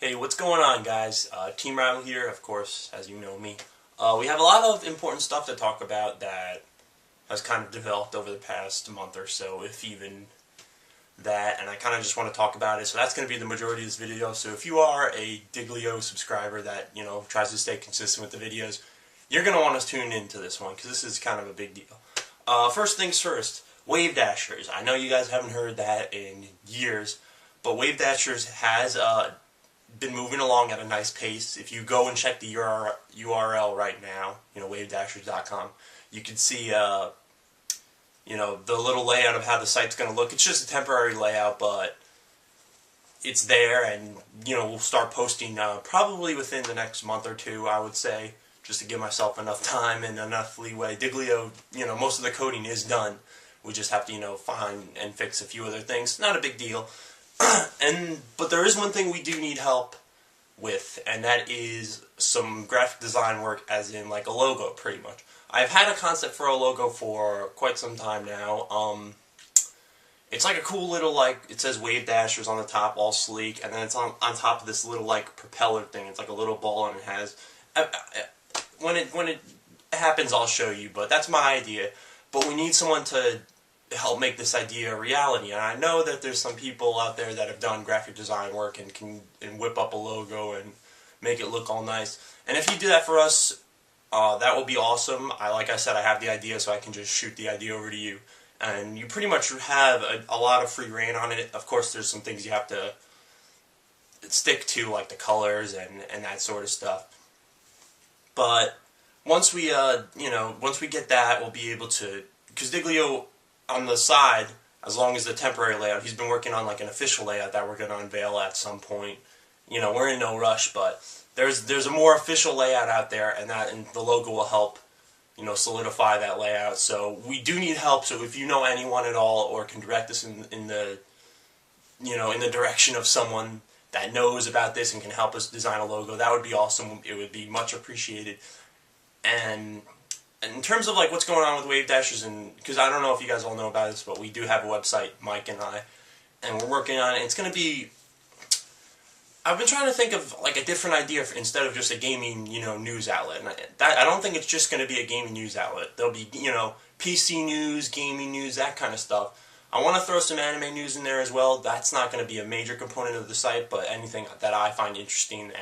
Hey, what's going on, guys? Team Rival here, of course, as you know me. We have a lot of important stuff to talk about that has kind of developed over the past month or so, if even that, and I kind of just want to talk about it. So that's going to be the majority of this video. So if you are a Diglio subscriber that, tries to stay consistent with the videos, you're going to want to tune into this one, because this is kind of a big deal. First things first, WAVEDASHERS. I know you guys haven't heard that in years, but WAVEDASHERS has been moving along at a nice pace. If you go and check the URL right now, wavedashers.com, you can see the little layout of how the site's going to look. It's just a temporary layout, but it's there, and we'll start posting probably within the next month or two, I would say, just to give myself enough time and enough leeway. Diglio, most of the coding is done. We just have to, find and fix a few other things. Not a big deal. But there is one thing we do need help with, and that is some graphic design work, as in like a logo, pretty much. I've had a concept for a logo for quite some time now. It's like a cool little, it says WAVEDASHERS on the top, all sleek, and then it's on top of this little propeller thing. It's like a little ball, and it has when it happens, I'll show you, but that's my idea. But we need someone to help make this idea a reality, and I know that there's some people out there that have done graphic design work and can whip up a logo and make it look all nice. And if you do that for us, that will be awesome. Like I said, I have the idea, so I can just shoot the idea over to you, and you pretty much have a lot of free reign on it. Of course, there's some things you have to stick to, like the colors and that sort of stuff. But once we once we get that, we'll be able to, because Diglio on the side, as long as the temporary layout, he's been working on an official layout that we're going to unveil at some point. We're in no rush, but there's a more official layout out there, and the logo will help, solidify that layout. So we do need help. So if you know anyone at all, or can direct us in the direction of someone that knows about this and can help us design a logo, that would be awesome. It would be much appreciated. And in terms of what's going on with WAVEDASHERS, and because I don't know if you guys all know about this, but we do have a website, Mike and I, and we're working on it. It's going to be, I've been trying to think of a different idea instead of just a gaming news outlet. And I don't think it's just going to be a gaming news outlet. There'll be PC news, gaming news, that kind of stuff. I want to throw some anime news in there as well. That's not going to be a major component of the site, but anything that I find interesting,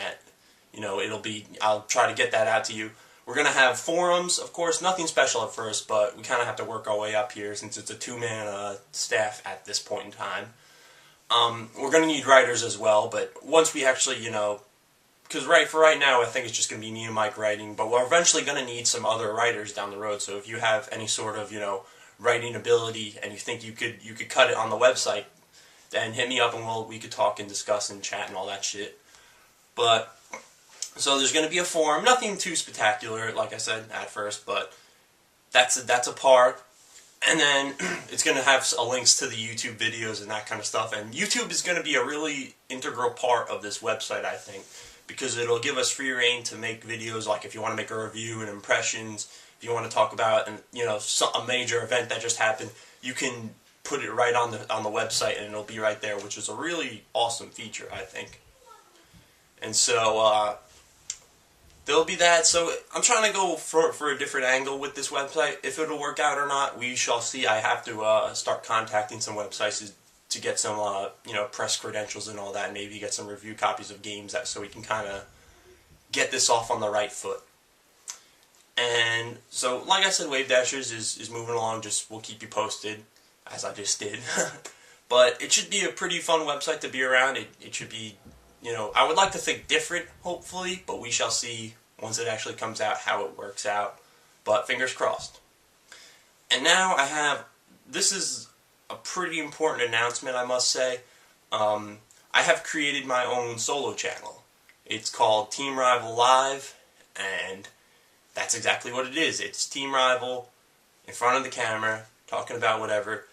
I'll try to get that out to you. We're going to have forums, of course, nothing special at first, but we kind of have to work our way up here since it's a two-man staff at this point in time. We're going to need writers as well, but once we actually, because for right now I think it's just going to be me and Mike writing, but we're eventually going to need some other writers down the road. So if you have any sort of, writing ability and you think you could cut it on the website, then hit me up and we could talk and discuss and chat and all that shit. But so there's going to be a forum, nothing too spectacular, like I said at first, but that's a part. And then it's going to have links to the YouTube videos and that kind of stuff. And YouTube is going to be a really integral part of this website, I think, because it'll give us free reign to make videos. Like if you want to make a review and impressions, if you want to talk about a major event that just happened, you can put it right on the website and it'll be right there, which is a really awesome feature, I think. And so there'll be that. So I'm trying to go for a different angle with this website. If it'll work out or not, we shall see. I have to start contacting some websites to get some press credentials and all that, and maybe get some review copies of games so we can kind of get this off on the right foot. And so, like I said, WAVEDASHERS is moving along. We'll keep you posted, as I just did. But it should be a pretty fun website to be around. It should be, I would like to think different, hopefully, but we shall see once it actually comes out how it works out. But fingers crossed. And now this is a pretty important announcement, I must say. I have created my own solo channel. It's called Team Rival Live, and that's exactly what it is. It's Team Rival in front of the camera, talking about whatever.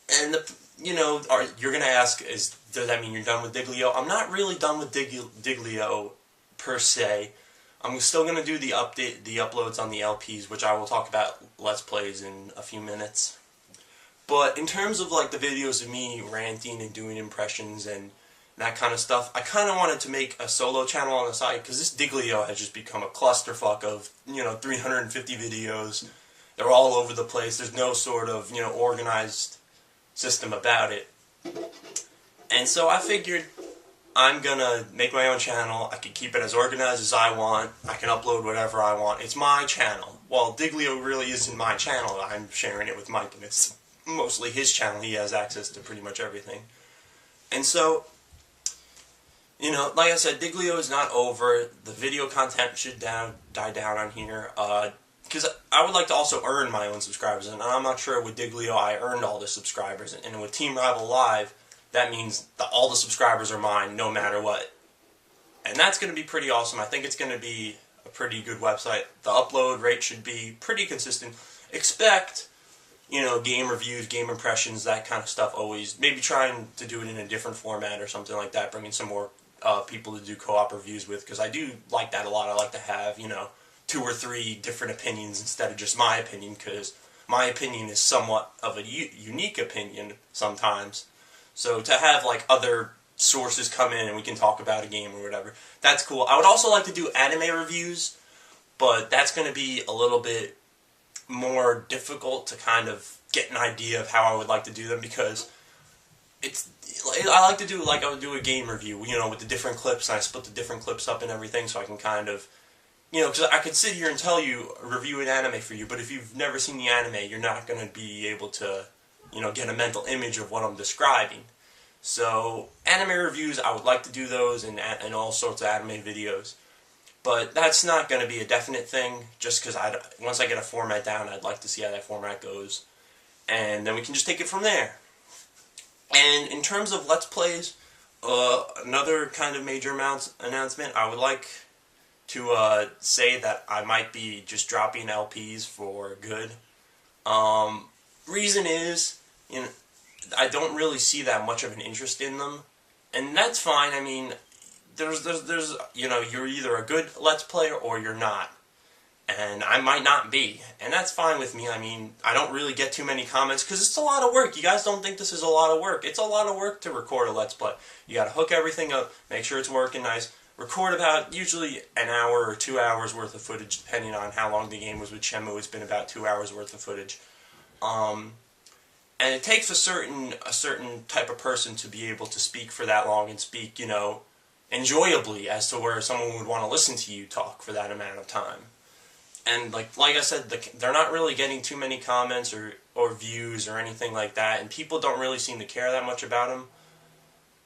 And you're going to ask, does that mean you're done with Diglio? I'm not really done with Diglio per se. I'm still going to do the uploads on the LPs, which I will talk about Let's Plays in a few minutes. But in terms of the videos of me ranting and doing impressions and that kind of stuff. I kind of wanted to make a solo channel on the side because this Diglio has just become a clusterfuck of, 350 videos. They're all over the place. There's no sort of, organized system about it. And so I figured I'm gonna make my own channel. I can keep it as organized as I want. I can upload whatever I want. It's my channel. Well, Diglio really isn't my channel. I'm sharing it with Mike, and it's mostly his channel. He has access to pretty much everything. And so, like I said, Diglio is not over. The video content should die down on here. Because I would like to also earn my own subscribers, and I'm not sure with Diglio I earned all the subscribers. And with Team Rival Live, that means that all the subscribers are mine no matter what. And that's going to be pretty awesome. I think it's going to be a pretty good website. The upload rate should be pretty consistent. Expect, game reviews, game impressions, that kind of stuff always. Maybe trying to do it in a different format or something like that, bringing some more people to do co-op reviews with, because I do like that a lot. I like to have, 2 or 3 different opinions instead of just my opinion, because my opinion is somewhat of a unique opinion sometimes. So to have like other sources come in and we can talk about a game or whatever, that's cool. I would also like to do anime reviews, but that's going to be a little bit more difficult to kind of get an idea of how I would like to do them, because I like to do like I would do a game review, with the different clips, and I split the different clips up and everything, so I can kind of, because I could sit here and tell you, review an anime for you, but if you've never seen the anime, you're not going to be able to, get a mental image of what I'm describing. So, anime reviews, I would like to do those and all sorts of anime videos. But that's not going to be a definite thing, just because once I get a format down, I'd like to see how that format goes. And then we can just take it from there. And in terms of Let's Plays, another kind of major announcement, I would like to say that I might be just dropping LPs for good. Reason is, I don't really see that much of an interest in them, and that's fine. I mean, there's you're either a good Let's Player or you're not, and I might not be, and that's fine with me. I mean, I don't really get too many comments because it's a lot of work. You guys don't think this is a lot of work. It's a lot of work to record a Let's Play. You gotta hook everything up, make sure it's working nice, record about usually an hour or 2 hours worth of footage, depending on how long the game was. With Shenmue, it's been about 2 hours worth of footage. And it takes a certain type of person to be able to speak for that long and speak, enjoyably, as to where someone would want to listen to you talk for that amount of time. And like I said, they're not really getting too many comments or views or anything like that, and people don't really seem to care that much about them.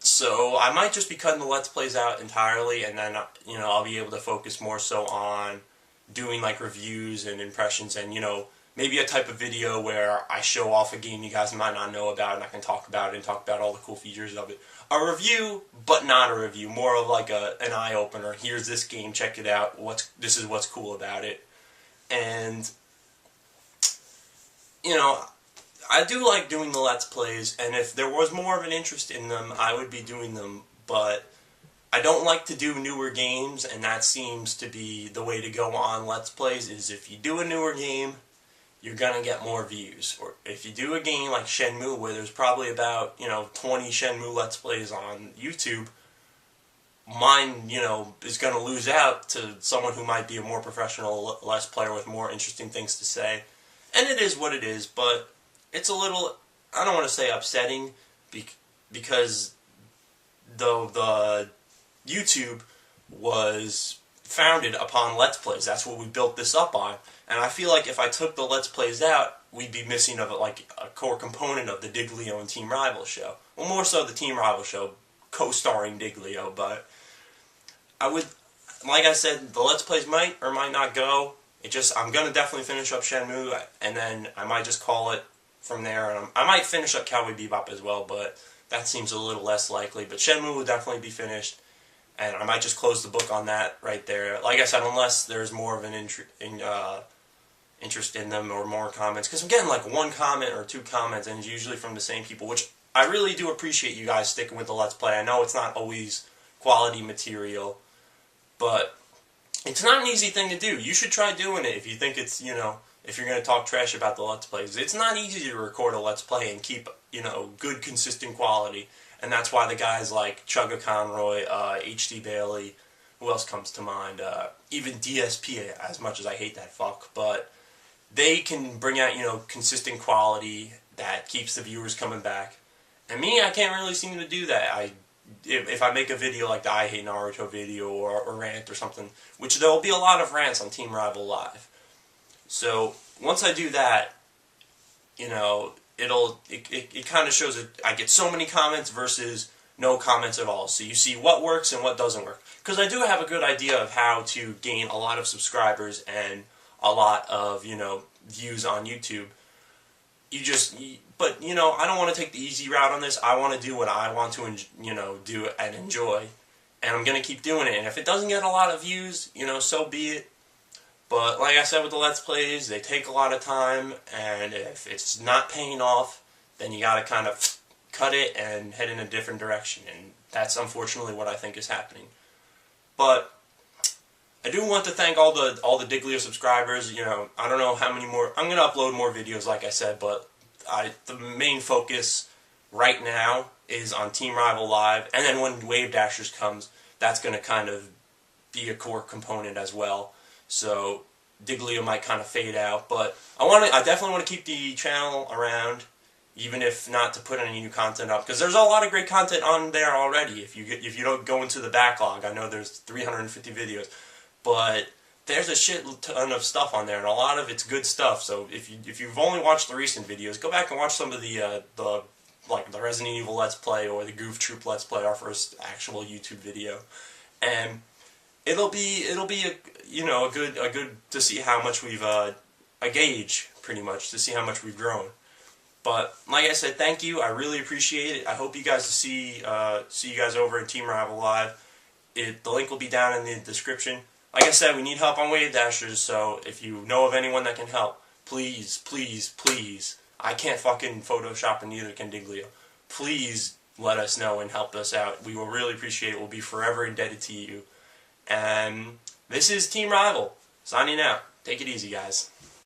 So I might just be cutting the Let's Plays out entirely, and then I'll be able to focus more so on doing like reviews and impressions, and maybe a type of video where I show off a game you guys might not know about, and I can talk about it and talk about all the cool features of it. A review, but not a review. More of like an eye-opener. Here's this game, check it out. This is what's cool about it. And, I do like doing the Let's Plays, and if there was more of an interest in them, I would be doing them, but I don't like to do newer games, and that seems to be the way to go on Let's Plays, is if you do a newer game, you're going to get more views. Or if you do a game like Shenmue, where there's probably about, 20 Shenmue Let's Plays on YouTube, mine, is going to lose out to someone who might be a more professional Let's Player with more interesting things to say. And it is what it is, but it's a little, I don't want to say upsetting, because the YouTube was founded upon Let's Plays. That's what we built this up on. And I feel like if I took the Let's Plays out, we'd be missing of like a core component of the Diglio and Team Rival show. Well, more so the Team Rival show, co-starring Diglio, but I would, like I said, the Let's Plays might or might not go. I'm going to definitely finish up Shenmue, and then I might just call it from there. And I might finish up Cowboy Bebop as well, but that seems a little less likely. But Shenmue will definitely be finished, and I might just close the book on that right there. Like I said, unless there's more of an interest in them or more comments, because I'm getting like 1 comment or 2 comments, and it's usually from the same people, which I really do appreciate you guys sticking with the Let's Play. I know it's not always quality material, but it's not an easy thing to do. You should try doing it if you think it's, if you're going to talk trash about the Let's Plays. It's not easy to record a Let's Play and keep, good, consistent quality. and that's why the guys like Chugga Conroy, H.D. Bailey, who else comes to mind? Even DSP, as much as I hate that fuck, but they can bring out, consistent quality that keeps the viewers coming back. And me, I can't really seem to do that. If I make a video like the I Hate Naruto video or rant or something, which there will be a lot of rants on Team Rival Live. So once I do that, it kind of shows that I get so many comments versus no comments at all. So you see what works and what doesn't work. Because I do have a good idea of how to gain a lot of subscribers and a lot of, views on YouTube. But I don't want to take the easy route on this. I want to do what I want to, do and enjoy. And I'm going to keep doing it. And if it doesn't get a lot of views, so be it. But like I said with the Let's Plays, they take a lot of time. And if it's not paying off, then you got to kind of cut it and head in a different direction. And that's unfortunately what I think is happening. But I do want to thank all the Diglio subscribers. I don't know how many more. I'm going to upload more videos, like I said, but the main focus right now is on Team Rival Live, and then when WAVEDASHERS comes, that's going to kind of be a core component as well. So Diglio might kind of fade out, but I definitely want to keep the channel around, even if not to put any new content up, because there's a lot of great content on there already. If you don't go into the backlog, I know there's 350 videos. But there's a shit ton of stuff on there, and a lot of it's good stuff. So if you've only watched the recent videos, go back and watch some of the Resident Evil Let's Play or the Goof Troop Let's Play, our first actual YouTube video, and it'll be a good to see how much we've a gauge pretty much to see how much we've grown. But like I said, thank you. I really appreciate it. I hope you guys see you guys over at Team Rival Live. The link will be down in the description. Like I said, we need help on WAVEDASHERS, so if you know of anyone that can help, please, please, please, I can't fucking Photoshop and neither can Diglio. Please let us know and help us out. We will really appreciate it. We'll be forever indebted to you. And this is Team Rival, signing out. Take it easy, guys.